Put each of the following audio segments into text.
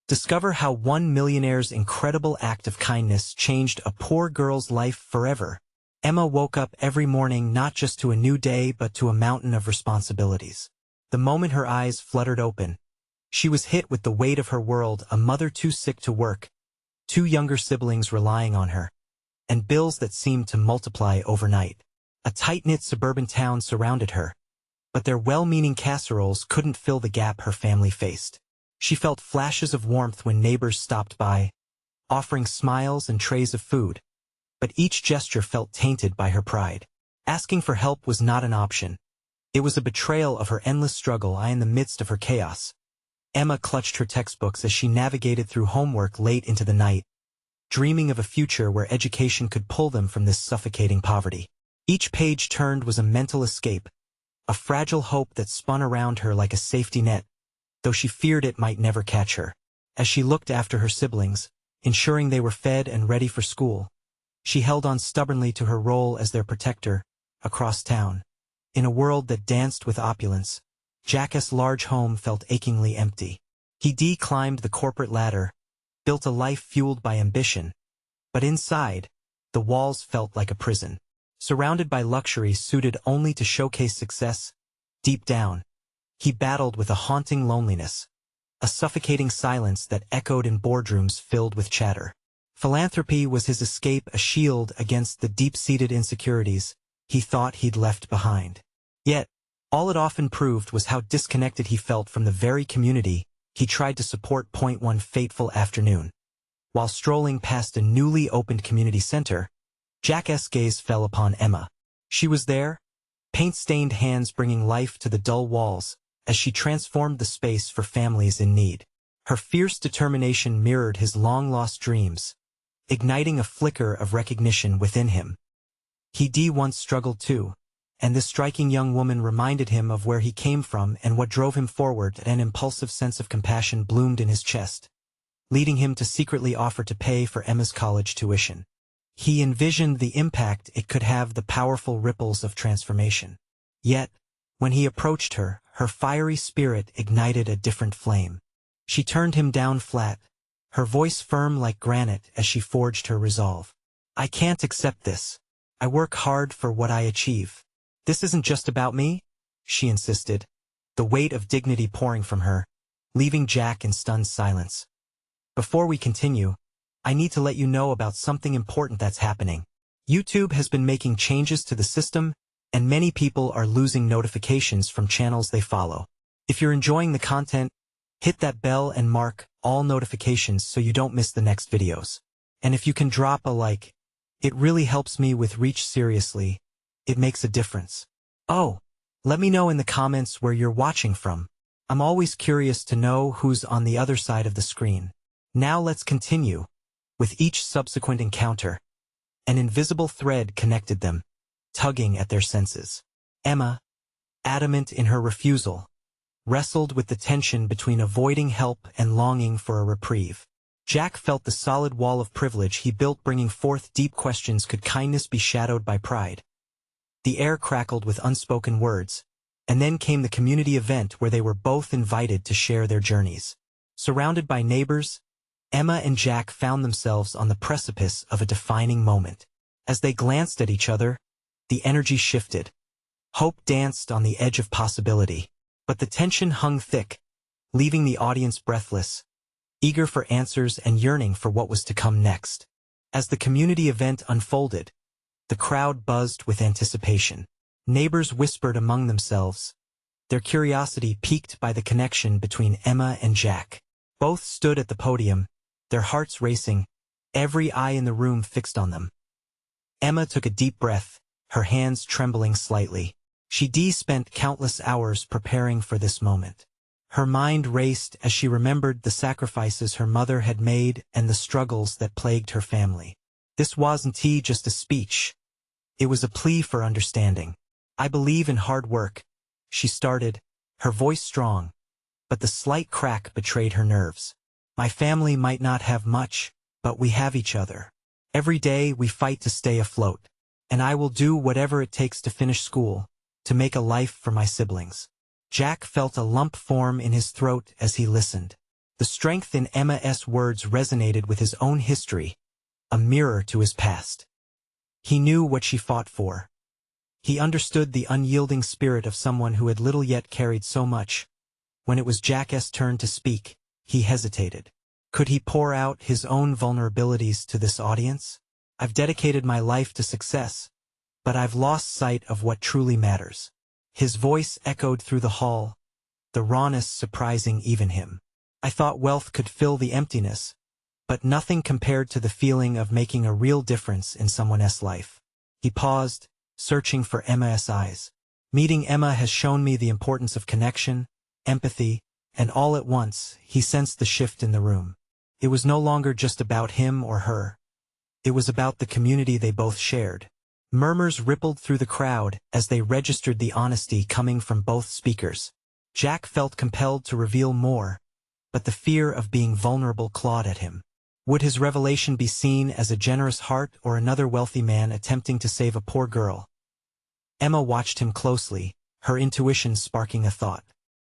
Discover how one millionaire's incredible act of kindness changed a poor girl's life forever. Emma woke up every morning not just to a new day but to a mountain of responsibilities. The moment her eyes fluttered open, she was hit with the weight of her world, a mother too sick to work, two younger siblings relying on her, and bills that seemed to multiply overnight. A tight-knit suburban town surrounded her, but their well-meaning casseroles couldn't fill the gap her family faced. She felt flashes of warmth when neighbors stopped by, offering smiles and trays of food, but each gesture felt tainted by her pride. Asking for help was not an option. It was a betrayal of her endless struggle. In the midst of her chaos, Emma clutched her textbooks as she navigated through homework late into the night, dreaming of a future where education could pull them from this suffocating poverty. Each page turned was a mental escape, a fragile hope that spun around her like a safety net, though she feared it might never catch her. As she looked after her siblings, ensuring they were fed and ready for school, she held on stubbornly to her role as their protector. Across town, in a world that danced with opulence, Jack's large home felt achingly empty. He climbed the corporate ladder, built a life fueled by ambition, but inside, the walls felt like a prison. Surrounded by luxury suited only to showcase success, deep down, he battled with a haunting loneliness, a suffocating silence that echoed in boardrooms filled with chatter. Philanthropy was his escape, a shield against the deep-seated insecurities he thought he'd left behind. Yet, all it often proved was how disconnected he felt from the very community he tried to support. One fateful afternoon, while strolling past a newly opened community center, Jack's gaze fell upon Emma. She was there, paint-stained hands bringing life to the dull walls, as she transformed the space for families in need. Her fierce determination mirrored his long-lost dreams, igniting a flicker of recognition within him. He once struggled too, and this striking young woman reminded him of where he came from and what drove him forward. An impulsive sense of compassion bloomed in his chest, leading him to secretly offer to pay for Emma's college tuition. He envisioned the impact it could have, the powerful ripples of transformation. Yet, when he approached her, her fiery spirit ignited a different flame. She turned him down flat, her voice firm like granite as she forged her resolve. "I can't accept this. I work hard for what I achieve. This isn't just about me," she insisted, the weight of dignity pouring from her, leaving Jack in stunned silence. "Before we continue, I need to let you know about something important that's happening. YouTube has been making changes to the system, and many people are losing notifications from channels they follow. If you're enjoying the content, hit that bell and mark all notifications so you don't miss the next videos. And if you can drop a like, it really helps me with reach. Seriously, it makes a difference. Oh, let me know in the comments where you're watching from. I'm always curious to know who's on the other side of the screen. Now let's continue. With each subsequent encounter, an invisible thread connected them, tugging at their senses. Emma, adamant in her refusal, wrestled with the tension between avoiding help and longing for a reprieve. Jack felt the solid wall of privilege he built bringing forth deep questions. Could kindness be shadowed by pride? The air crackled with unspoken words, and then came the community event where they were both invited to share their journeys. Surrounded by neighbors, Emma and Jack found themselves on the precipice of a defining moment. As they glanced at each other, the energy shifted. Hope danced on the edge of possibility, but the tension hung thick, leaving the audience breathless, eager for answers and yearning for what was to come next. As the community event unfolded, the crowd buzzed with anticipation. Neighbors whispered among themselves, their curiosity piqued by the connection between Emma and Jack. Both stood at the podium, their hearts racing, every eye in the room fixed on them. Emma took a deep breath, her hands trembling slightly. She spent countless hours preparing for this moment. Her mind raced as she remembered the sacrifices her mother had made and the struggles that plagued her family. This wasn't just a speech. It was a plea for understanding. "I believe in hard work," she started, her voice strong, but the slight crack betrayed her nerves. "My family might not have much, but we have each other. Every day we fight to stay afloat, and I will do whatever it takes to finish school, to make a life for my siblings." Jack felt a lump form in his throat as he listened. The strength in Emma's words resonated with his own history, a mirror to his past. He knew what she fought for. He understood the unyielding spirit of someone who had little yet carried so much. When it was Jack's turn to speak, he hesitated. Could he pour out his own vulnerabilities to this audience? I've dedicated my life to success, but I've lost sight of what truly matters. His voice echoed through the hall, the rawness surprising even him. I thought wealth could fill the emptiness, but nothing compared to the feeling of making a real difference in someone else's life. He paused, searching for Emma's eyes. Meeting Emma has shown me the importance of connection, empathy, and all at once, he sensed the shift in the room. It was no longer just about him or her. It was about the community they both shared. Murmurs rippled through the crowd as they registered the honesty coming from both speakers. Jack felt compelled to reveal more, but the fear of being vulnerable clawed at him. Would his revelation be seen as a generous heart or another wealthy man attempting to save a poor girl? Emma watched him closely, her intuition sparking a thought.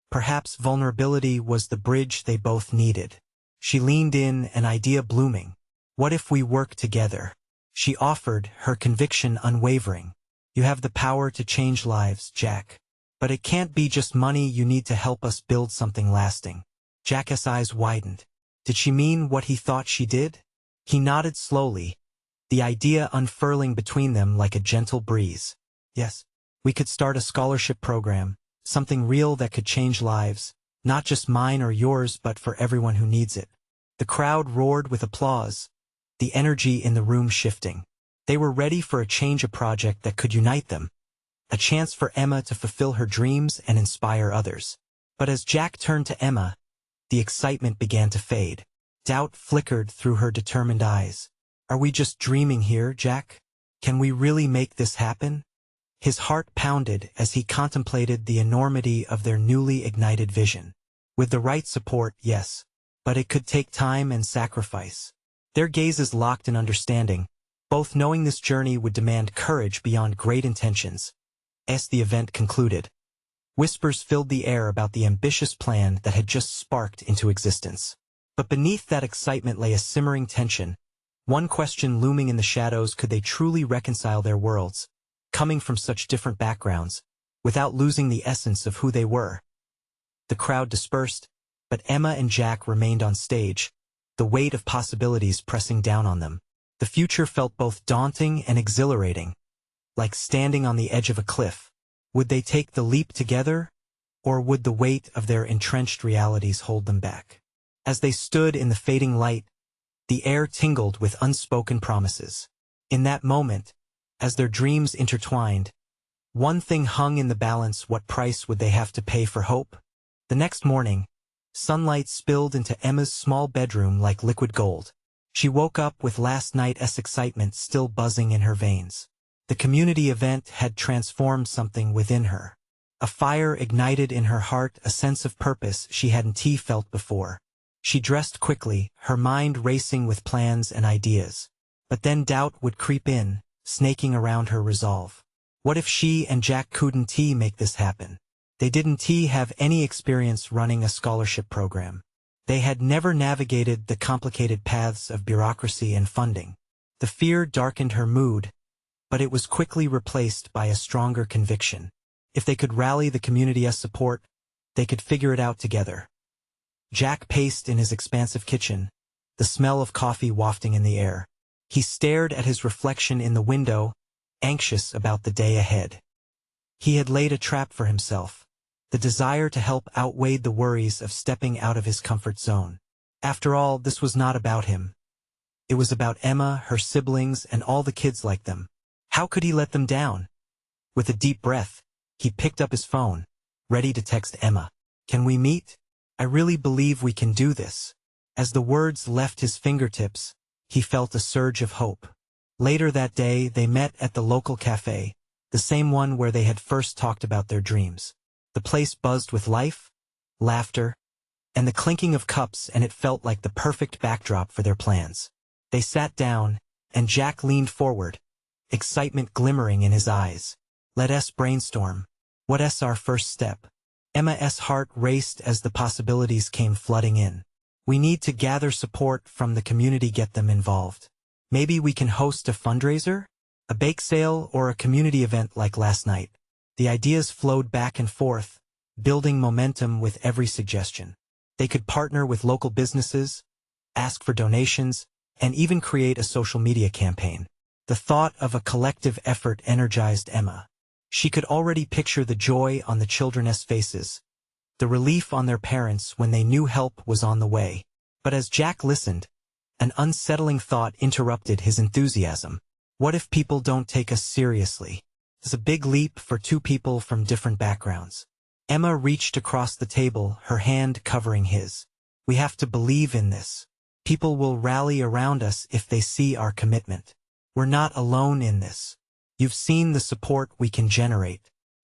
Perhaps vulnerability was the bridge they both needed. She leaned in, an idea blooming. What if we work together? She offered, her conviction unwavering. You have the power to change lives, Jack. But it can't be just money. You need to help us build something lasting. Jack's eyes widened. Did she mean what he thought she did? He nodded slowly, the idea unfurling between them like a gentle breeze. Yes, we could start a scholarship program, something real that could change lives, not just mine or yours but for everyone who needs it. The crowd roared with applause, the energy in the room shifting. They were ready for a change, a project that could unite them, a chance for Emma to fulfill her dreams and inspire others. But as Jack turned to Emma, the excitement began to fade. Doubt flickered through her determined eyes. Are we just dreaming here, Jack? Can we really make this happen? His heart pounded as he contemplated the enormity of their newly ignited vision. With the right support, yes, but it could take time and sacrifice. Their gazes locked in understanding, both knowing this journey would demand courage beyond great intentions. As the event concluded, whispers filled the air about the ambitious plan that had just sparked into existence. But beneath that excitement lay a simmering tension. One question looming in the shadows: could they truly reconcile their worlds, coming from such different backgrounds, without losing the essence of who they were? The crowd dispersed, but Emma and Jack remained on stage, the weight of possibilities pressing down on them. The future felt both daunting and exhilarating, like standing on the edge of a cliff. Would they take the leap together, or would the weight of their entrenched realities hold them back? As they stood in the fading light, the air tingled with unspoken promises. In that moment, as their dreams intertwined, one thing hung in the balance: what price would they have to pay for hope? The next morning, sunlight spilled into Emma's small bedroom like liquid gold. She woke up with last night's excitement still buzzing in her veins. The community event had transformed something within her. A fire ignited in her heart, a sense of purpose she hadn't felt before. She dressed quickly, her mind racing with plans and ideas. But then doubt would creep in, snaking around her resolve. What if she and Jack couldn't make this happen? They didn't have any experience running a scholarship program. They had never navigated the complicated paths of bureaucracy and funding. The fear darkened her mood, but it was quickly replaced by a stronger conviction. If they could rally the community's support, they could figure it out together. Jack paced in his expansive kitchen, the smell of coffee wafting in the air. He stared at his reflection in the window, anxious about the day ahead. He had laid a trap for himself. The desire to help outweighed the worries of stepping out of his comfort zone. After all, this was not about him. It was about Emma, her siblings, and all the kids like them. How could he let them down? With a deep breath, he picked up his phone, ready to text Emma. Can we meet? I really believe we can do this. As the words left his fingertips, he felt a surge of hope. Later that day, they met at the local cafe, the same one where they had first talked about their dreams. The place buzzed with life, laughter, and the clinking of cups, and it felt like the perfect backdrop for their plans. They sat down, and Jack leaned forward, excitement glimmering in his eyes. Let's brainstorm. What's our first step? Emma's heart raced as the possibilities came flooding in. We need to gather support from the community, get them involved. Maybe we can host a fundraiser, a bake sale, or a community event like last night. The ideas flowed back and forth, building momentum with every suggestion. They could partner with local businesses, ask for donations, and even create a social media campaign. The thought of a collective effort energized Emma. She could already picture the joy on the children's faces, the relief on their parents when they knew help was on the way. But as Jack listened, an unsettling thought interrupted his enthusiasm. What if people don't take us seriously? It's a big leap for two people from different backgrounds. Emma reached across the table, her hand covering his. We have to believe in this. People will rally around us if they see our commitment. We're not alone in this. You've seen the support we can generate.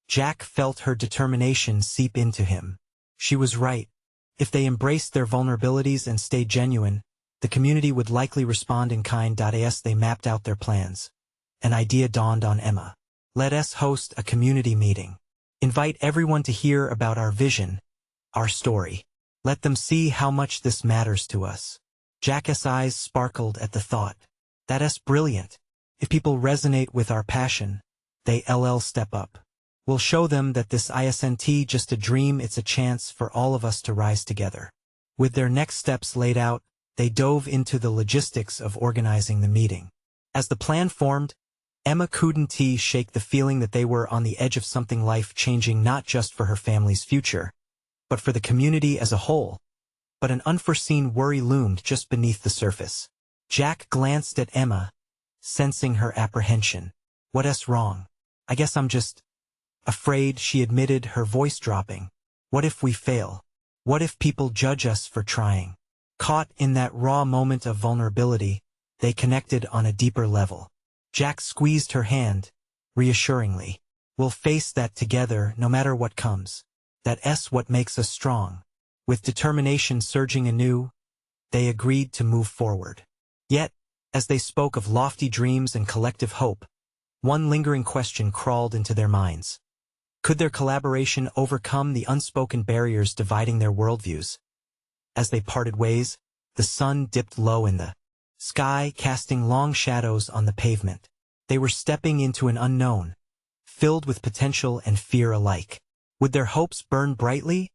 Jack felt her determination seep into him. She was right. If they embraced their vulnerabilities and stayed genuine, the community would likely respond in kind. As they mapped out their plans, an idea dawned on Emma. Let us host a community meeting. Invite everyone to hear about our vision, our story. Let them see how much this matters to us. Jack's eyes sparkled at the thought. That's brilliant. If people resonate with our passion, they'll step up. We'll show them that this isn't just a dream, it's a chance for all of us to rise together. With their next steps laid out, they dove into the logistics of organizing the meeting. As the plan formed, Emma couldn't shake the feeling that they were on the edge of something life-changing, not just for her family's future, but for the community as a whole. But an unforeseen worry loomed just beneath the surface. Jack glanced at Emma, sensing her apprehension. What's wrong? I guess I'm just afraid, she admitted, her voice dropping. What if we fail? What if people judge us for trying? Caught in that raw moment of vulnerability, they connected on a deeper level. Jack squeezed her hand, reassuringly. We'll face that together, no matter what comes. That's what makes us strong. With determination surging anew, they agreed to move forward. Yet, as they spoke of lofty dreams and collective hope, one lingering question crawled into their minds. Could their collaboration overcome the unspoken barriers dividing their worldviews? As they parted ways, the sun dipped low in the sky, casting long shadows on the pavement. They were stepping into an unknown, filled with potential and fear alike. Would their hopes burn brightly,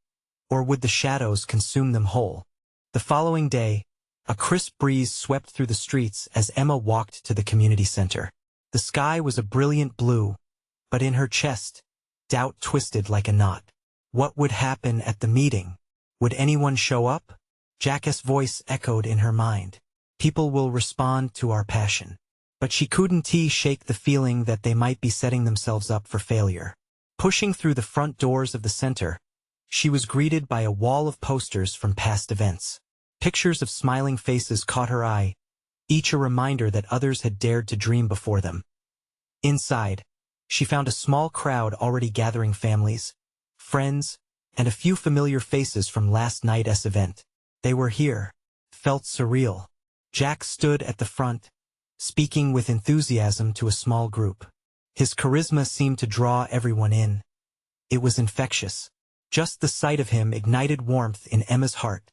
or would the shadows consume them whole? The following day, a crisp breeze swept through the streets as Emma walked to the community center. The sky was a brilliant blue, but in her chest, doubt twisted like a knot. What would happen at the meeting? Would anyone show up? Jack's voice echoed in her mind. People will respond to our passion. But she couldn't shake the feeling that they might be setting themselves up for failure. Pushing through the front doors of the center, she was greeted by a wall of posters from past events. Pictures of smiling faces caught her eye, each a reminder that others had dared to dream before them. Inside, she found a small crowd already gathering, families, friends, and a few familiar faces from last night's event. They were here. Felt surreal. Jack stood at the front, speaking with enthusiasm to a small group. His charisma seemed to draw everyone in. It was infectious. Just the sight of him ignited warmth in Emma's heart.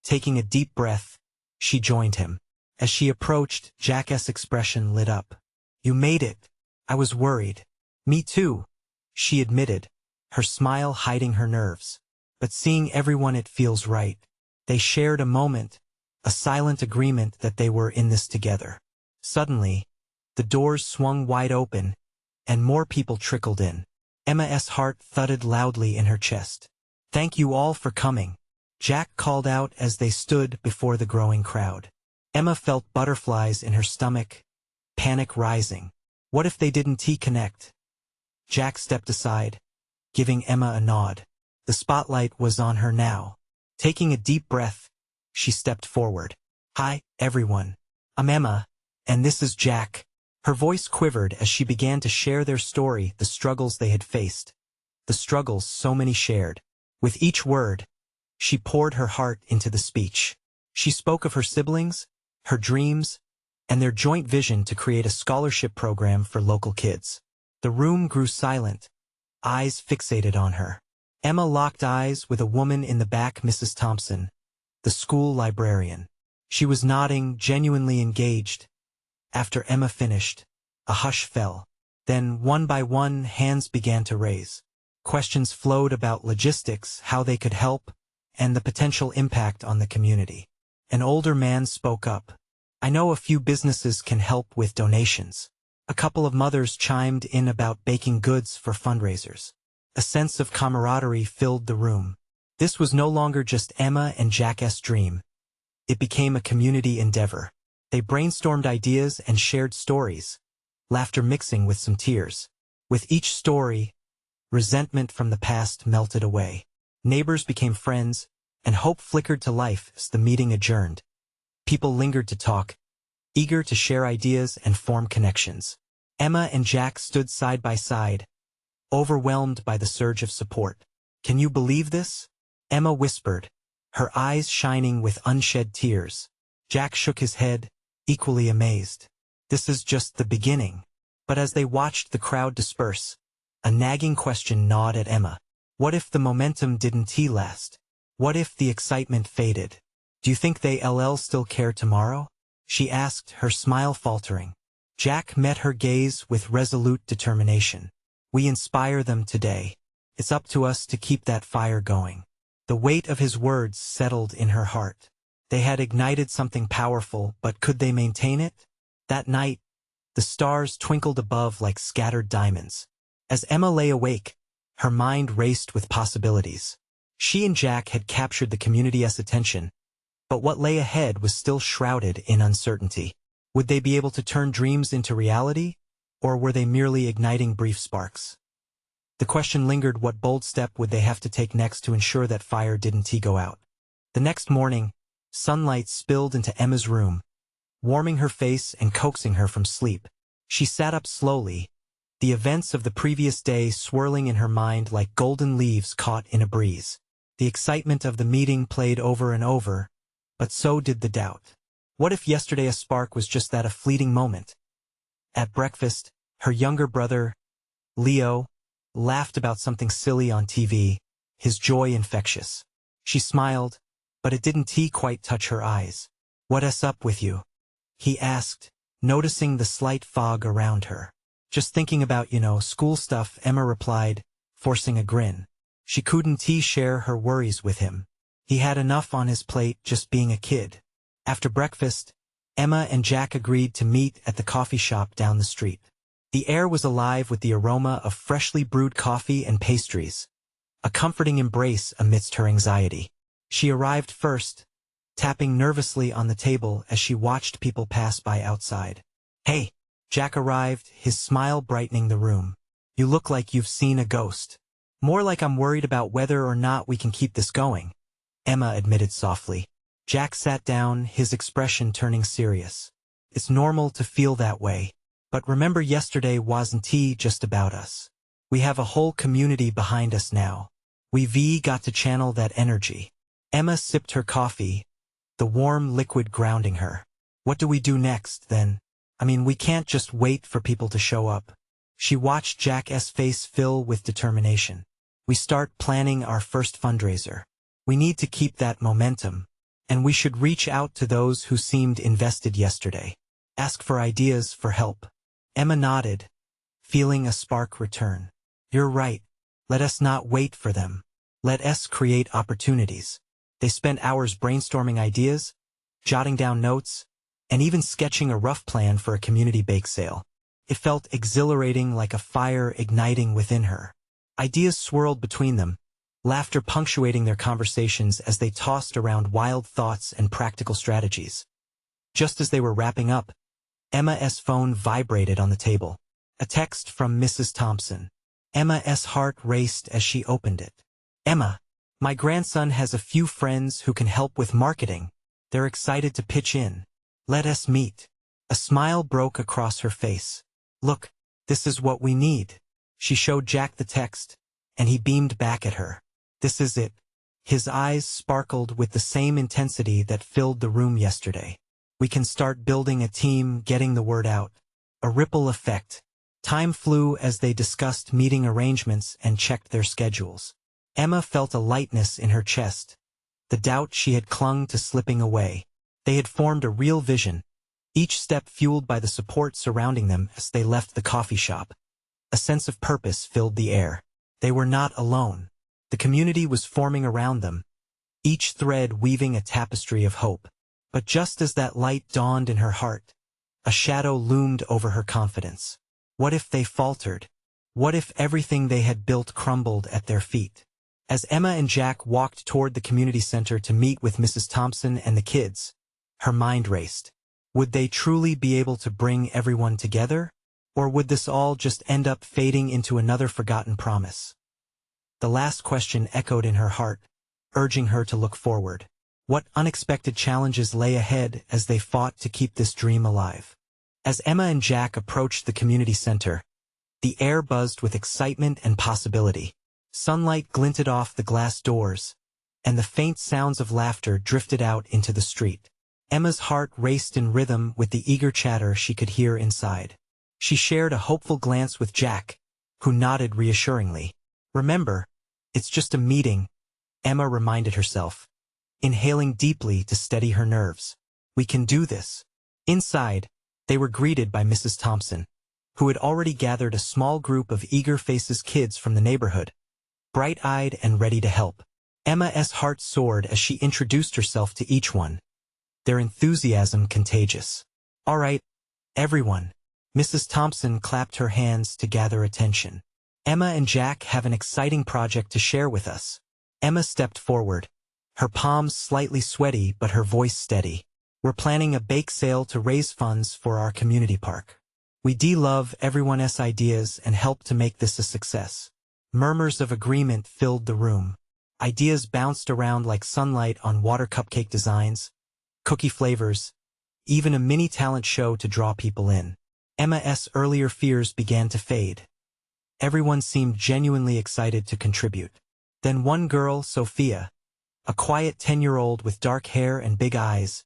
Taking a deep breath, she joined him. As she approached, Jack's expression lit up. You made it. I was worried. Me too, she admitted, her smile hiding her nerves. But seeing everyone, it feels right. They shared a moment, a silent agreement that they were in this together. Suddenly, the doors swung wide open, and more people trickled in. Emma's heart thudded loudly in her chest. Thank you all for coming, Jack called out as they stood before the growing crowd. Emma felt butterflies in her stomach, panic rising. What if they didn't connect? Jack stepped aside, giving Emma a nod. The spotlight was on her now. Taking a deep breath, she stepped forward. Hi, everyone. I'm Emma, and this is Jack. Her voice quivered as she began to share their story, the struggles they had faced. The struggles so many shared. With each word, she poured her heart into the speech. She spoke of her siblings, her dreams, and their joint vision to create a scholarship program for local kids. The room grew silent, eyes fixated on her. Emma locked eyes with a woman in the back, Mrs. Thompson, the school librarian. She was nodding, genuinely engaged. After Emma finished, a hush fell. Then, one by one, hands began to raise. Questions flowed about logistics, how they could help, and the potential impact on the community. An older man spoke up. "I know a few businesses can help with donations." A couple of mothers chimed in about baking goods for fundraisers. A sense of camaraderie filled the room. This was no longer just Emma and Jack's dream. It became a community endeavor. They brainstormed ideas and shared stories, laughter mixing with some tears. With each story, resentment from the past melted away. Neighbors became friends, and hope flickered to life as the meeting adjourned. People lingered to talk, eager to share ideas and form connections. Emma and Jack stood side by side, overwhelmed by the surge of support. "Can you believe this?" Emma whispered, her eyes shining with unshed tears. Jack shook his head, equally amazed. "This is just the beginning." But as they watched the crowd disperse, a nagging question gnawed at Emma. What if the momentum didn't last? What if the excitement faded? "Do you think they'll still care tomorrow?" she asked, her smile faltering. Jack met her gaze with resolute determination. "We inspire them today. It's up to us to keep that fire going." The weight of his words settled in her heart. They had ignited something powerful, but could they maintain it? That night, the stars twinkled above like scattered diamonds. As Emma lay awake, her mind raced with possibilities. She and Jack had captured the community's attention, but what lay ahead was still shrouded in uncertainty. Would they be able to turn dreams into reality, or were they merely igniting brief sparks? The question lingered: what bold step would they have to take next to ensure that fire didn't go out? The next morning, sunlight spilled into Emma's room, warming her face and coaxing her from sleep. She sat up slowly, the events of the previous day swirling in her mind like golden leaves caught in a breeze. The excitement of the meeting played over and over, but so did the doubt. What if yesterday's spark was just that, a fleeting moment? At breakfast, her younger brother, Leo, laughed about something silly on TV, his joy infectious. She smiled, but it didn't quite touch her eyes. "What's up with you?" he asked, noticing the slight fog around her. "Just thinking about, school stuff," Emma replied, forcing a grin. She couldn't share her worries with him. He had enough on his plate just being a kid. After breakfast, Emma and Jack agreed to meet at the coffee shop down the street. The air was alive with the aroma of freshly brewed coffee and pastries, a comforting embrace amidst her anxiety. She arrived first, tapping nervously on the table as she watched people pass by outside. "Hey!" Jack arrived, his smile brightening the room. "You look like you've seen a ghost." "More like I'm worried about whether or not we can keep this going," Emma admitted softly. Jack sat down, his expression turning serious. "It's normal to feel that way. But remember, yesterday wasn't just about us. We have a whole community behind us now. We've got to channel that energy." Emma sipped her coffee, the warm liquid grounding her. "What do we do next, then? We can't just wait for people to show up." She watched Jack's face fill with determination. "We start planning our first fundraiser. We need to keep that momentum. And we should reach out to those who seemed invested yesterday. Ask for ideas, for help." Emma nodded, feeling a spark return. "You're right. Let us not wait for them. Let us create opportunities." They spent hours brainstorming ideas, jotting down notes, and even sketching a rough plan for a community bake sale. It felt exhilarating, like a fire igniting within her. Ideas swirled between them, laughter punctuating their conversations as they tossed around wild thoughts and practical strategies. Just as they were wrapping up, Emma's phone vibrated on the table. A text from Mrs. Thompson. Emma's heart raced as she opened it. "Emma, my grandson has a few friends who can help with marketing. They're excited to pitch in. Let us meet." A smile broke across her face. "Look, this is what we need." She showed Jack the text, and he beamed back at her. "This is it." His eyes sparkled with the same intensity that filled the room yesterday. "We can start building a team, getting the word out." A ripple effect. Time flew as they discussed meeting arrangements and checked their schedules. Emma felt a lightness in her chest, the doubt she had clung to slipping away. They had formed a real vision, each step fueled by the support surrounding them as they left the coffee shop. A sense of purpose filled the air. They were not alone. The community was forming around them, each thread weaving a tapestry of hope. But just as that light dawned in her heart, a shadow loomed over her confidence. What if they faltered? What if everything they had built crumbled at their feet? As Emma and Jack walked toward the community center to meet with Mrs. Thompson and the kids, her mind raced. Would they truly be able to bring everyone together? Or would this all just end up fading into another forgotten promise? The last question echoed in her heart, urging her to look forward. What unexpected challenges lay ahead as they fought to keep this dream alive? As Emma and Jack approached the community center, the air buzzed with excitement and possibility. Sunlight glinted off the glass doors, and the faint sounds of laughter drifted out into the street. Emma's heart raced in rhythm with the eager chatter she could hear inside. She shared a hopeful glance with Jack, who nodded reassuringly. "Remember, it's just a meeting," Emma reminded herself, inhaling deeply to steady her nerves. "We can do this." Inside, they were greeted by Mrs. Thompson, who had already gathered a small group of eager-faces kids from the neighborhood, bright-eyed and ready to help. Emma's heart soared as she introduced herself to each one, their enthusiasm contagious. "All right, everyone." Mrs. Thompson clapped her hands to gather attention. "Emma and Jack have an exciting project to share with us." Emma stepped forward, her palms slightly sweaty but her voice steady. "We're planning a bake sale to raise funds for our community park. We love everyone's ideas and help to make this a success." Murmurs of agreement filled the room. Ideas bounced around like sunlight on water cupcake designs, cookie flavors, even a mini talent show to draw people in. Emma's earlier fears began to fade. Everyone seemed genuinely excited to contribute. Then one girl, Sophia, a quiet 10-year-old with dark hair and big eyes,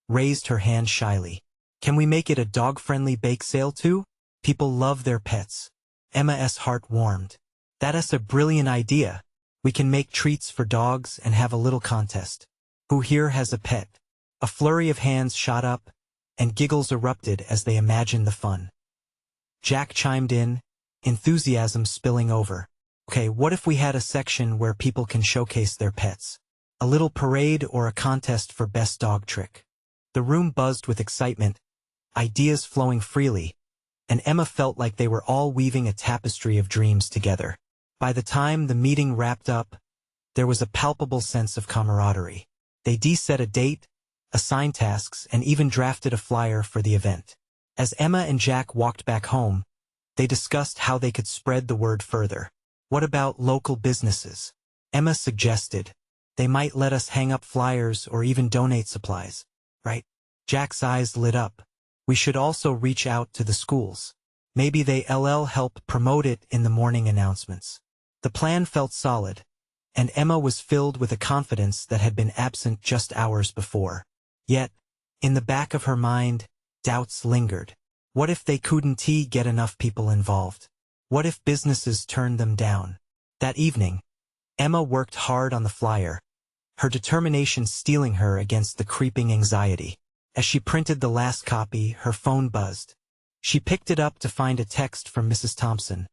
raised her hand shyly. "Can we make it a dog-friendly bake sale too? People love their pets." Emma's heart warmed. "That's a brilliant idea. We can make treats for dogs and have a little contest. Who here has a pet?" A flurry of hands shot up, and giggles erupted as they imagined the fun. Jack chimed in, enthusiasm spilling over. "Okay, what if we had a section where people can showcase their pets? A little parade or a contest for best dog trick?" The room buzzed with excitement, ideas flowing freely, and Emma felt like they were all weaving a tapestry of dreams together. By the time the meeting wrapped up, there was a palpable sense of camaraderie. They set a date, assigned tasks, and even drafted a flyer for the event. As Emma and Jack walked back home, they discussed how they could spread the word further. "What about local businesses?" Emma suggested. "They might let us hang up flyers or even donate supplies, right?" Jack's eyes lit up. "We should also reach out to the schools. Maybe they'll help promote it in the morning announcements." The plan felt solid, and Emma was filled with a confidence that had been absent just hours before. Yet, in the back of her mind, doubts lingered. What if they couldn't get enough people involved? What if businesses turned them down? That evening, Emma worked hard on the flyer, her determination steeling her against the creeping anxiety. As she printed the last copy, her phone buzzed. She picked it up to find a text from Mrs. Thompson,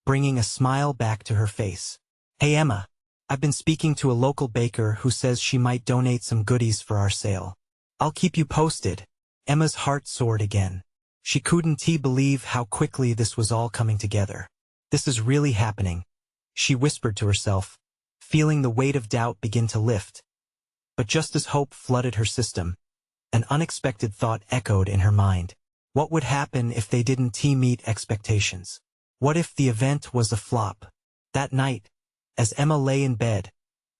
bringing a smile back to her face. "Hey Emma, I've been speaking to a local baker who says she might donate some goodies for our sale. I'll keep you posted." Emma's heart soared again. She couldn't believe how quickly this was all coming together. "This is really happening," she whispered to herself, feeling the weight of doubt begin to lift. But just as hope flooded her system, an unexpected thought echoed in her mind. What would happen if they didn't meet expectations? What if the event was a flop? That night, as Emma lay in bed,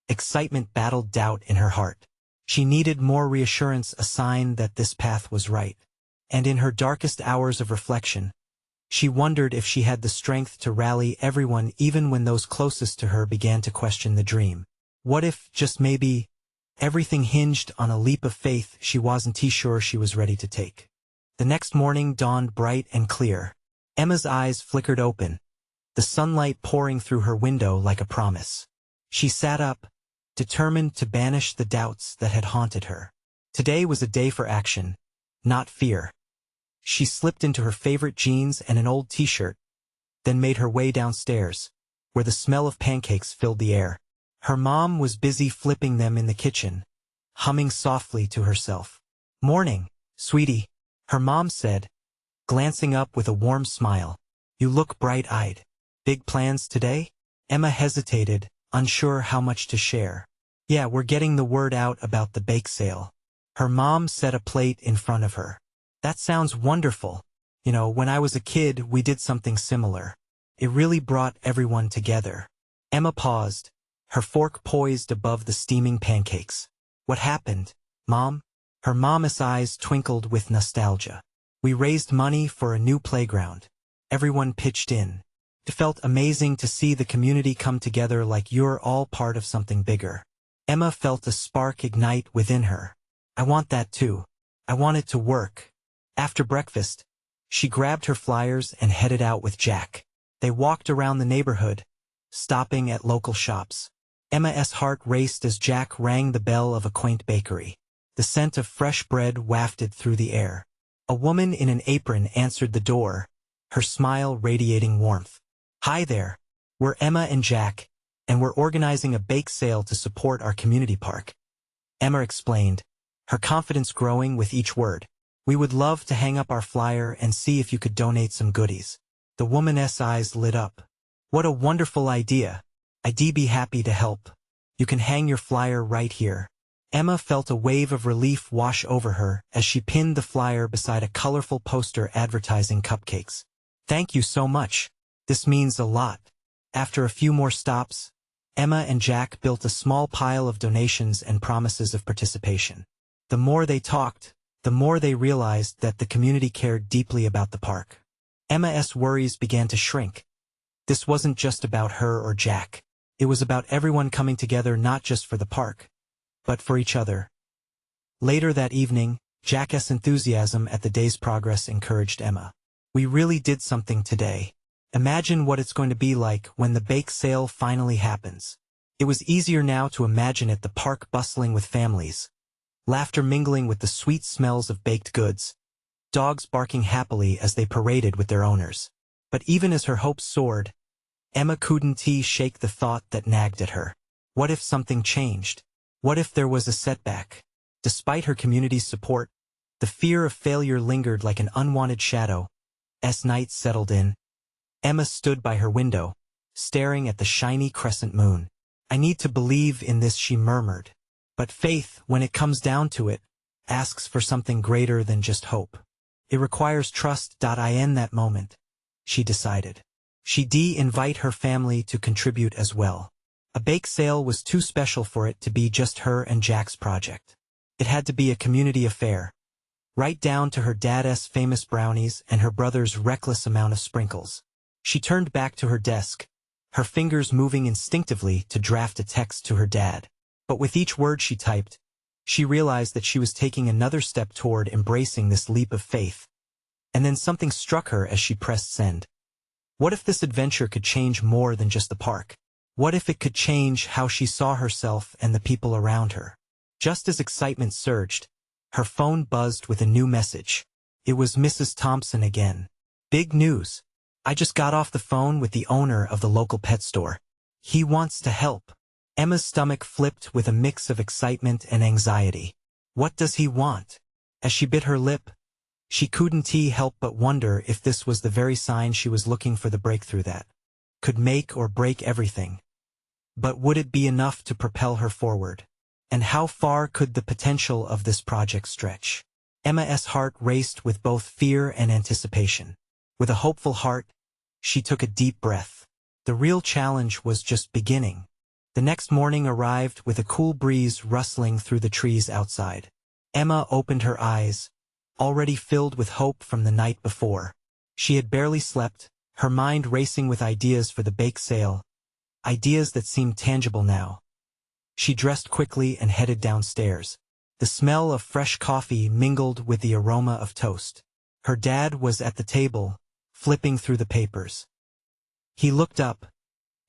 excitement battled doubt in her heart. She needed more reassurance, a sign that this path was right. And in her darkest hours of reflection, she wondered if she had the strength to rally everyone even when those closest to her began to question the dream. What if, just maybe, everything hinged on a leap of faith she wasn't sure she was ready to take? The next morning dawned bright and clear. Emma's eyes flickered open, the sunlight pouring through her window like a promise. She sat up, determined to banish the doubts that had haunted her. Today was a day for action, not fear. She slipped into her favorite jeans and an old t-shirt, then made her way downstairs, where the smell of pancakes filled the air. Her mom was busy flipping them in the kitchen, humming softly to herself. "Morning, sweetie," her mom said, glancing up with a warm smile. "You look bright-eyed. Big plans today?" Emma hesitated, unsure how much to share. "Yeah, we're getting the word out about the bake sale." Her mom set a plate in front of her. "That sounds wonderful. You know, when I was a kid, we did something similar. It really brought everyone together." Emma paused, her fork poised above the steaming pancakes. "What happened, Mom?" Her mom's eyes twinkled with nostalgia. "We raised money for a new playground. Everyone pitched in. It felt amazing to see the community come together like you're all part of something bigger." Emma felt a spark ignite within her. "I want that too. I want it to work." After breakfast, she grabbed her flyers and headed out with Jack. They walked around the neighborhood, stopping at local shops. Emma's heart raced as Jack rang the bell of a quaint bakery. The scent of fresh bread wafted through the air. A woman in an apron answered the door, her smile radiating warmth. "Hi there. We're Emma and Jack, and we're organizing a bake sale to support our community park." Emma explained, her confidence growing with each word. "We would love to hang up our flyer and see if you could donate some goodies." The woman's eyes lit up. "What a wonderful idea. I'd be happy to help. You can hang your flyer right here." Emma felt a wave of relief wash over her as she pinned the flyer beside a colorful poster advertising cupcakes. "Thank you so much. This means a lot." After a few more stops, Emma and Jack built a small pile of donations and promises of participation. The more they talked, the more they realized that the community cared deeply about the park. Emma's worries began to shrink. This wasn't just about her or Jack. It was about everyone coming together not just for the park, but for each other. Later that evening, Jack's enthusiasm at the day's progress encouraged Emma. "We really did something today. Imagine what it's going to be like when the bake sale finally happens." It was easier now to imagine it, the park bustling with families, laughter mingling with the sweet smells of baked goods, dogs barking happily as they paraded with their owners. But even as her hopes soared, Emma couldn't shake the thought that nagged at her. What if something changed? What if there was a setback? Despite her community's support, the fear of failure lingered like an unwanted shadow. As night settled in, Emma stood by her window, staring at the shiny crescent moon. "I need to believe in this," she murmured. But faith, when it comes down to it, asks for something greater than just hope. It requires trust. In that moment, she decided. She'd invite her family to contribute as well. A bake sale was too special for it to be just her and Jack's project. It had to be a community affair, right down to her dad's famous brownies and her brother's reckless amount of sprinkles. She turned back to her desk, her fingers moving instinctively to draft a text to her dad. But with each word she typed, she realized that she was taking another step toward embracing this leap of faith. And then something struck her as she pressed send. What if this adventure could change more than just the park? What if it could change how she saw herself and the people around her? Just as excitement surged, her phone buzzed with a new message. It was Mrs. Thompson again. "Big news. I just got off the phone with the owner of the local pet store. He wants to help." Emma's stomach flipped with a mix of excitement and anxiety. What does he want? As she bit her lip, she couldn't help but wonder if this was the very sign she was looking for, the breakthrough that could make or break everything. But would it be enough to propel her forward? And how far could the potential of this project stretch? Emma's heart raced with both fear and anticipation. With a hopeful heart, she took a deep breath. The real challenge was just beginning. The next morning arrived with a cool breeze rustling through the trees outside. Emma opened her eyes, already filled with hope from the night before. She had barely slept, her mind racing with ideas for the bake sale, ideas that seemed tangible now. She dressed quickly and headed downstairs. The smell of fresh coffee mingled with the aroma of toast. Her dad was at the table, flipping through the papers. He looked up,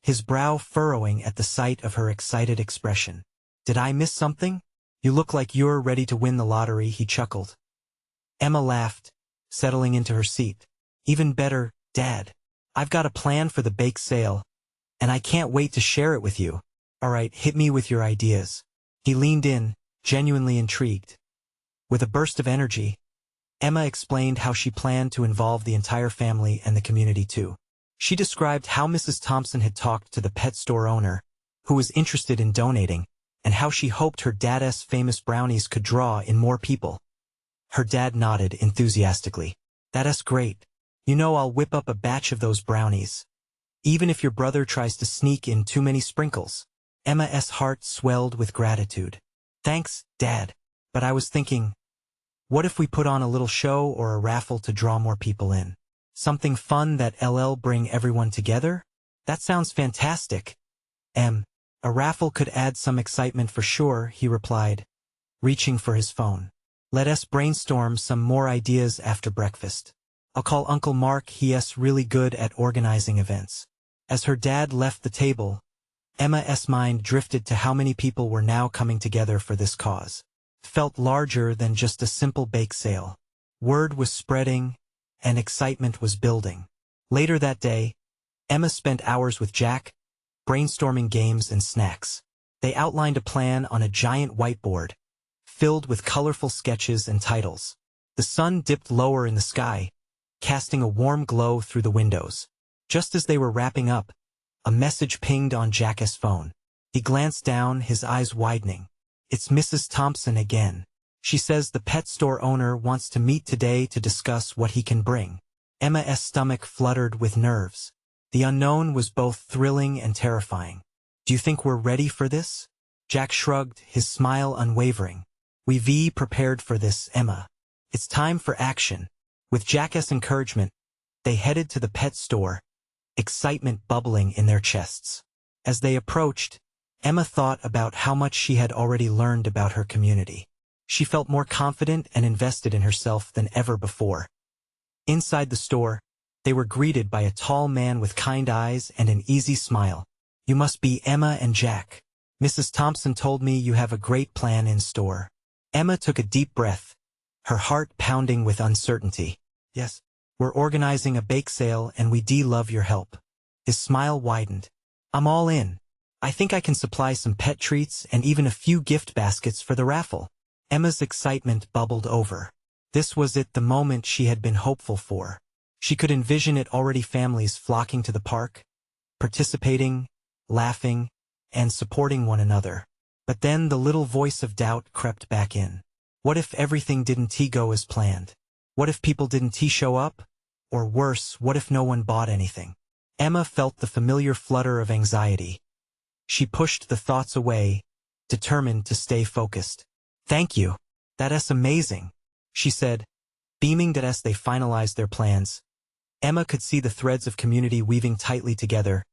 his brow furrowing at the sight of her excited expression. Did I miss something? You look like you're ready to win the lottery, he chuckled. Emma laughed, settling into her seat. Even better, Dad. I've got a plan for the bake sale, and I can't wait to share it with you. All right, hit me with your ideas. He leaned in, genuinely intrigued. With a burst of energy, Emma explained how she planned to involve the entire family and the community too. She described how Mrs. Thompson had talked to the pet store owner, who was interested in donating, and how she hoped her dad's famous brownies could draw in more people. Her dad nodded enthusiastically. That's great. You know I'll whip up a batch of those brownies. Even if your brother tries to sneak in too many sprinkles. Emma's heart swelled with gratitude. Thanks, Dad. But I was thinking, what if we put on a little show or a raffle to draw more people in? Something fun that'll bring everyone together? That sounds fantastic. A raffle could add some excitement for sure, he replied, reaching for his phone. Let us brainstorm some more ideas after breakfast. I'll call Uncle Mark, he's really good at organizing events. As her dad left the table, Emma's mind drifted to how many people were now coming together for this cause. It felt larger than just a simple bake sale. Word was spreading, and excitement was building. Later that day, Emma spent hours with Jack, brainstorming games and snacks. They outlined a plan on a giant whiteboard, filled with colorful sketches and titles. The sun dipped lower in the sky, casting a warm glow through the windows. Just as they were wrapping up, a message pinged on Jack's phone. He glanced down, his eyes widening. It's Mrs. Thompson again. She says the pet store owner wants to meet today to discuss what he can bring. Emma's stomach fluttered with nerves. The unknown was both thrilling and terrifying. Do you think we're ready for this? Jack shrugged, his smile unwavering. We've prepared for this, Emma. It's time for action. With Jack's encouragement, they headed to the pet store, excitement bubbling in their chests. As they approached, Emma thought about how much she had already learned about her community. She felt more confident and invested in herself than ever before. Inside the store, they were greeted by a tall man with kind eyes and an easy smile. You must be Emma and Jack. Mrs. Thompson told me you have a great plan in store. Emma took a deep breath, her heart pounding with uncertainty. Yes, we're organizing a bake sale and we love your help. His smile widened. I'm all in. I think I can supply some pet treats and even a few gift baskets for the raffle. Emma's excitement bubbled over. This was the moment she had been hopeful for. She could envision it already, families flocking to the park, participating, laughing, and supporting one another. But then the little voice of doubt crept back in. What if everything didn't go as planned? What if people didn't show up? Or worse, what if no one bought anything? Emma felt the familiar flutter of anxiety. She pushed the thoughts away, determined to stay focused. Thank you. That's amazing, she said, beaming as they finalized their plans. Emma could see the threads of community weaving tightly together,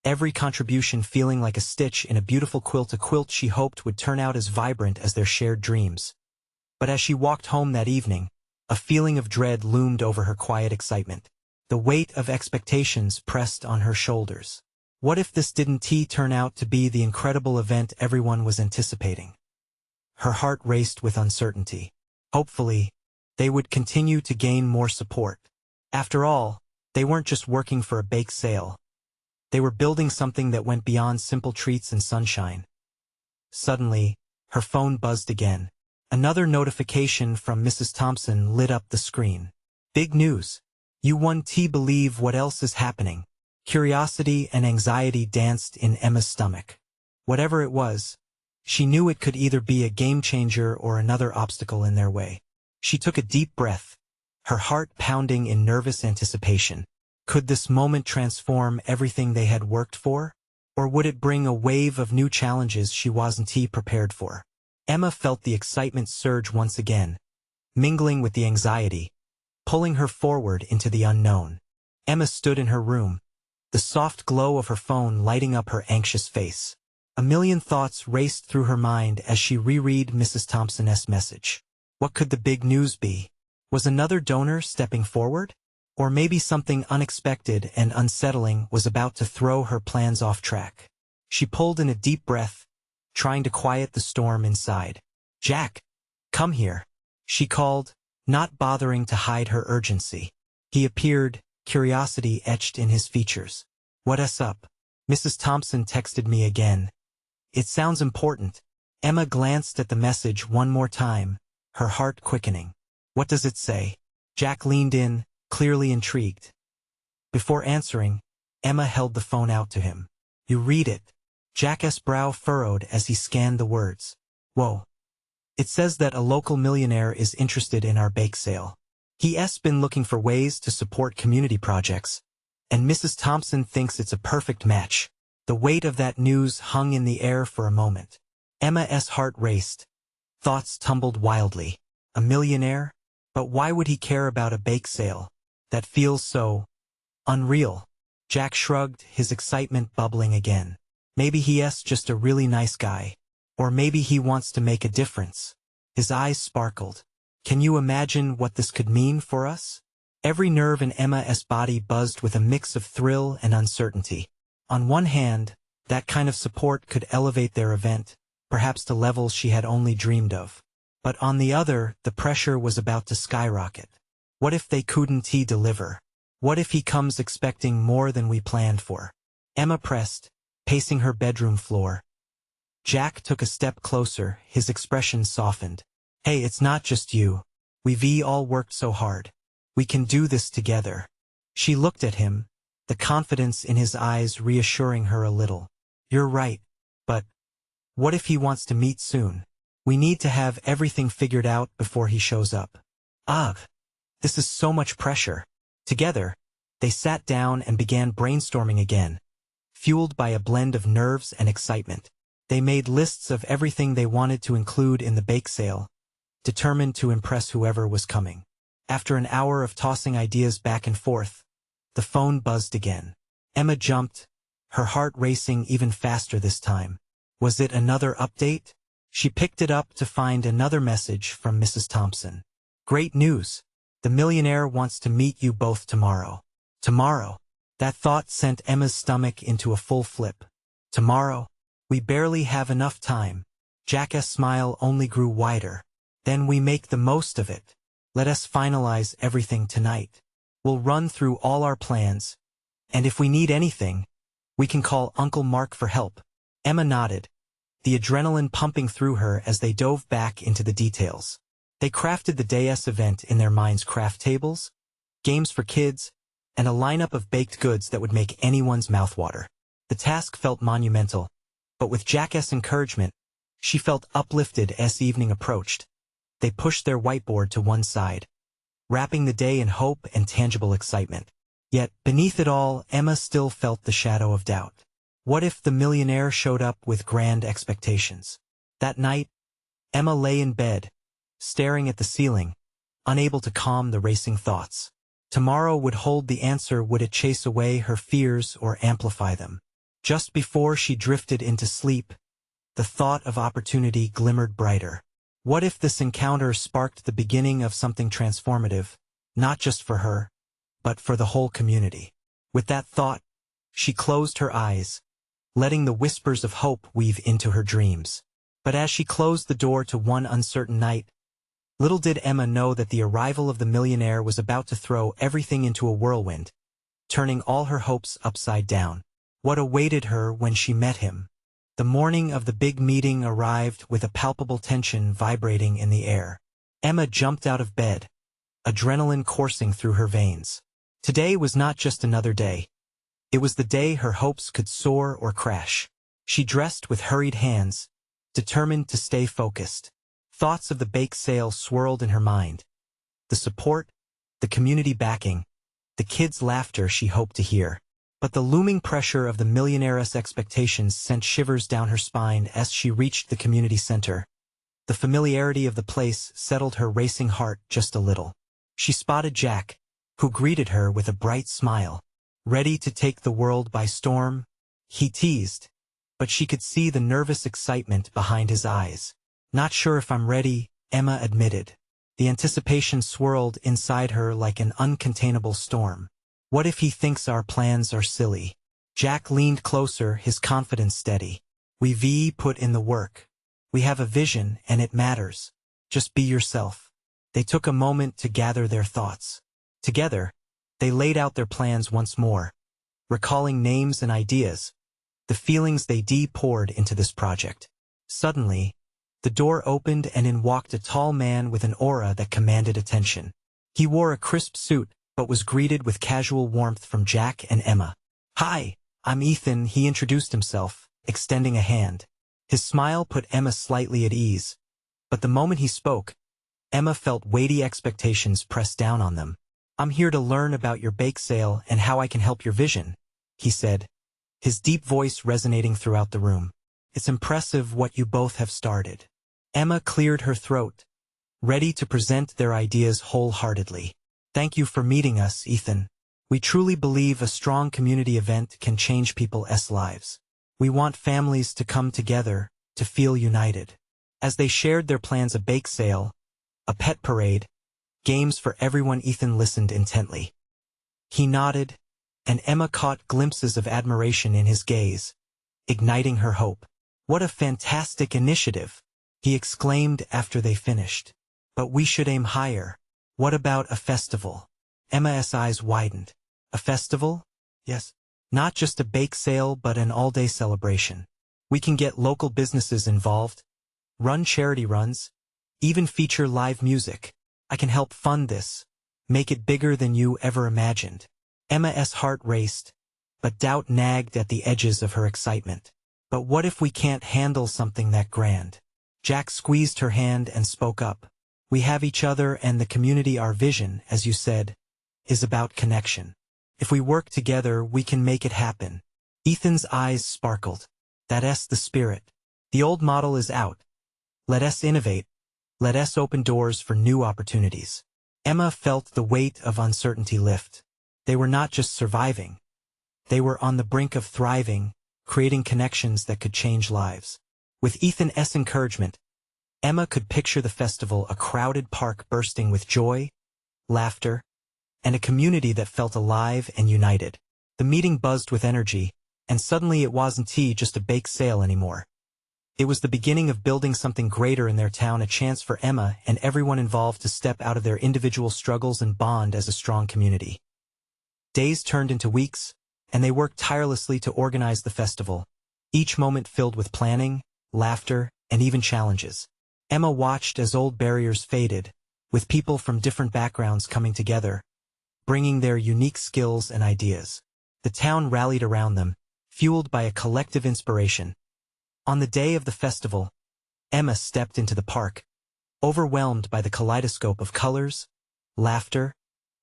every contribution feeling like a stitch in a beautiful quilt, a quilt she hoped would turn out as vibrant as their shared dreams. But as she walked home that evening, a feeling of dread loomed over her quiet excitement. The weight of expectations pressed on her shoulders. What if this didn't turn out to be the incredible event everyone was anticipating? Her heart raced with uncertainty. Hopefully, they would continue to gain more support. After all, they weren't just working for a bake sale. They were building something that went beyond simple treats and sunshine. Suddenly, her phone buzzed again. Another notification from Mrs. Thompson lit up the screen. Big news. You won't believe what else is happening. Curiosity and anxiety danced in Emma's stomach. Whatever it was, she knew it could either be a game changer or another obstacle in their way. She took a deep breath, her heart pounding in nervous anticipation. Could this moment transform everything they had worked for? Or would it bring a wave of new challenges she wasn't prepared for? Emma felt the excitement surge once again, mingling with the anxiety, pulling her forward into the unknown. Emma stood in her room, the soft glow of her phone lighting up her anxious face. A million thoughts raced through her mind as she reread Mrs. Thompson's message. What could the big news be? Was another donor stepping forward? Or maybe something unexpected and unsettling was about to throw her plans off track. She pulled in a deep breath, trying to quiet the storm inside. "Jack, come here," she called, not bothering to hide her urgency. He appeared, curiosity etched in his features. "What's up? Mrs. Thompson texted me again. It sounds important." Emma glanced at the message one more time, her heart quickening. "What does it say?" Jack leaned in, clearly intrigued. Before answering, Emma held the phone out to him. "You read it." Jack's brow furrowed as he scanned the words. "Whoa. It says that a local millionaire is interested in our bake sale. He's been looking for ways to support community projects, and Mrs. Thompson thinks it's a perfect match." The weight of that news hung in the air for a moment. Emma's heart raced. Thoughts tumbled wildly. A millionaire? But why would he care about a bake sale? That feels so unreal. Jack shrugged, his excitement bubbling again. Maybe he's just a really nice guy. Or maybe he wants to make a difference. His eyes sparkled. "Can you imagine what this could mean for us?" Every nerve in Emma's body buzzed with a mix of thrill and uncertainty. On one hand, that kind of support could elevate their event, perhaps to levels she had only dreamed of. But on the other, the pressure was about to skyrocket. What if they couldn't deliver? What if he comes expecting more than we planned for? Emma pressed, pacing her bedroom floor. Jack took a step closer, his expression softened. "Hey, it's not just you. We've all worked so hard. We can do this together." She looked at him, the confidence in his eyes reassuring her a little. "You're right, but what if he wants to meet soon? We need to have everything figured out before he shows up." "Ugh, this is so much pressure." Together, they sat down and began brainstorming again. Fueled by a blend of nerves and excitement, they made lists of everything they wanted to include in the bake sale, determined to impress whoever was coming. After an hour of tossing ideas back and forth, the phone buzzed again. Emma jumped, her heart racing even faster this time. Was it another update? She picked it up to find another message from Mrs. Thompson. "Great news! The millionaire wants to meet you both tomorrow." Tomorrow? That thought sent Emma's stomach into a full flip. Tomorrow? We barely have enough time. Jack's smile only grew wider. "Then we make the most of it. Let us finalize everything tonight. We'll run through all our plans, and if we need anything, we can call Uncle Mark for help." Emma nodded, the adrenaline pumping through her as they dove back into the details. They crafted the day's event in their minds: craft tables, games for kids, and a lineup of baked goods that would make anyone's mouth water. The task felt monumental, but with Jack's encouragement, she felt uplifted as evening approached. They pushed their whiteboard to one side, wrapping the day in hope and tangible excitement. Yet, beneath it all, Emma still felt the shadow of doubt. What if the millionaire showed up with grand expectations? That night, Emma lay in bed, staring at the ceiling, unable to calm the racing thoughts. Tomorrow would hold the answer. Would it chase away her fears or amplify them? Just before she drifted into sleep, the thought of opportunity glimmered brighter. What if this encounter sparked the beginning of something transformative, not just for her, but for the whole community? With that thought, she closed her eyes, letting the whispers of hope weave into her dreams. But as she closed the door to one uncertain night, little did Emma know that the arrival of the millionaire was about to throw everything into a whirlwind, turning all her hopes upside down. What awaited her when she met him? The morning of the big meeting arrived with a palpable tension vibrating in the air. Emma jumped out of bed, adrenaline coursing through her veins. Today was not just another day. It was the day her hopes could soar or crash. She dressed with hurried hands, determined to stay focused. Thoughts of the bake sale swirled in her mind. The support, the community backing, the kids' laughter she hoped to hear. But the looming pressure of the millionaire's expectations sent shivers down her spine as she reached the community center. The familiarity of the place settled her racing heart just a little. She spotted Jack, who greeted her with a bright smile. "Ready to take the world by storm?" he teased, but she could see the nervous excitement behind his eyes. "Not sure if I'm ready," Emma admitted. The anticipation swirled inside her like an uncontainable storm. What if he thinks our plans are silly? Jack leaned closer, his confidence steady. We put in the work. We have a vision, and it matters. Just be yourself. They took a moment to gather their thoughts. Together, they laid out their plans once more, recalling names and ideas, the feelings they poured into this project. Suddenly, the door opened and in walked a tall man with an aura that commanded attention. He wore a crisp suit, but was greeted with casual warmth from Jack and Emma. "Hi, I'm Ethan," he introduced himself, extending a hand. His smile put Emma slightly at ease, but the moment he spoke, Emma felt weighty expectations press down on them. "I'm here to learn about your bake sale and how I can help your vision," he said, his deep voice resonating throughout the room. "It's impressive what you both have started." Emma cleared her throat, ready to present their ideas wholeheartedly. "Thank you for meeting us, Ethan. We truly believe a strong community event can change people's lives. We want families to come together, to feel united." As they shared their plans, a bake sale, a pet parade, games for everyone, Ethan listened intently. He nodded, and Emma caught glimpses of admiration in his gaze, igniting her hope. "What a fantastic initiative!" he exclaimed after they finished. "But we should aim higher. What about a festival?" Emma's eyes widened. "A festival?" "Yes. Not just a bake sale, but an all-day celebration. We can get local businesses involved, run charity runs, even feature live music. I can help fund this, make it bigger than you ever imagined." Emma's heart raced, but doubt nagged at the edges of her excitement. "But what if we can't handle something that grand?" Jack squeezed her hand and spoke up. "We have each other and the community. Our vision, as you said, is about connection. If we work together, we can make it happen." Ethan's eyes sparkled. "That's the spirit. The old model is out. Let us innovate. Let us open doors for new opportunities." Emma felt the weight of uncertainty lift. They were not just surviving. They were on the brink of thriving, creating connections that could change lives. With Ethan's encouragement, Emma could picture the festival, a crowded park bursting with joy, laughter, and a community that felt alive and united. The meeting buzzed with energy, and suddenly it wasn't just a bake sale anymore. It was the beginning of building something greater in their town, a chance for Emma and everyone involved to step out of their individual struggles and bond as a strong community. Days turned into weeks, and they worked tirelessly to organize the festival, each moment filled with planning, laughter, and even challenges. Emma watched as old barriers faded, with people from different backgrounds coming together, bringing their unique skills and ideas. The town rallied around them, fueled by a collective inspiration. On the day of the festival, Emma stepped into the park, overwhelmed by the kaleidoscope of colors, laughter,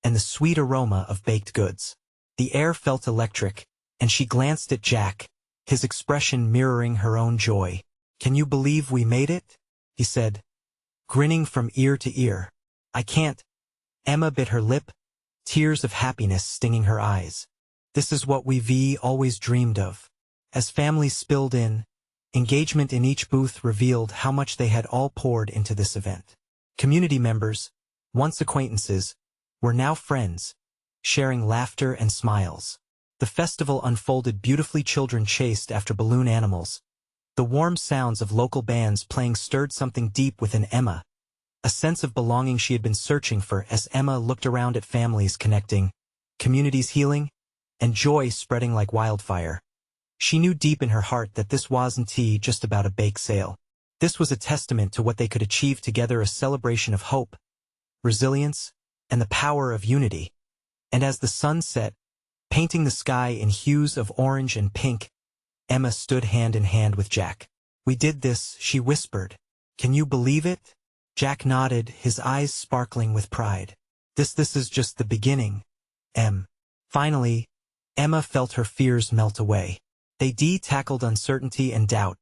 and the sweet aroma of baked goods. The air felt electric, and she glanced at Jack, his expression mirroring her own joy. "Can you believe we made it?" he said, grinning from ear to ear. "I can't." Emma bit her lip, tears of happiness stinging her eyes. "This is what we've always dreamed of." As families spilled in, engagement in each booth revealed how much they had all poured into this event. Community members, once acquaintances, were now friends, sharing laughter and smiles. The festival unfolded beautifully. Children chased after balloon animals. The warm sounds of local bands playing stirred something deep within Emma, a sense of belonging she had been searching for. As Emma looked around at families connecting, communities healing, and joy spreading like wildfire, she knew deep in her heart that this wasn't just about a bake sale. This was a testament to what they could achieve together, a celebration of hope, resilience, and the power of unity. And as the sun set, painting the sky in hues of orange and pink, Emma stood hand in hand with Jack. "We did this," she whispered. "Can you believe it?" Jack nodded, his eyes sparkling with pride. This is just the beginning, Em." Finally, Emma felt her fears melt away. They tackled uncertainty and doubt,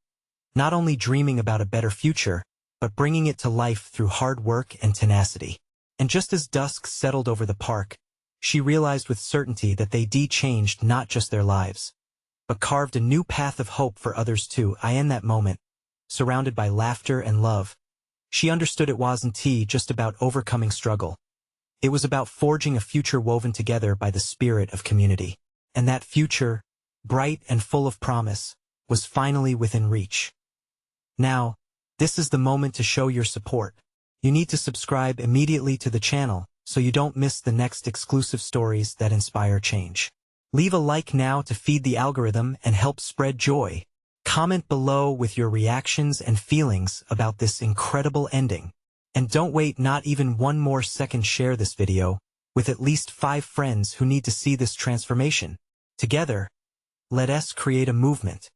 not only dreaming about a better future, but bringing it to life through hard work and tenacity. And just as dusk settled over the park, she realized with certainty that they changed not just their lives, but carved a new path of hope for others too. In that moment, surrounded by laughter and love, she understood it wasn't just about overcoming struggle. It was about forging a future woven together by the spirit of community. And that future, bright and full of promise, was finally within reach. Now, this is the moment to show your support. You need to subscribe immediately to the channel so you don't miss the next exclusive stories that inspire change. Leave a like now to feed the algorithm and help spread joy. Comment below with your reactions and feelings about this incredible ending. And don't wait not even one more second, share this video with at least 5 friends who need to see this transformation. Together, let us create a movement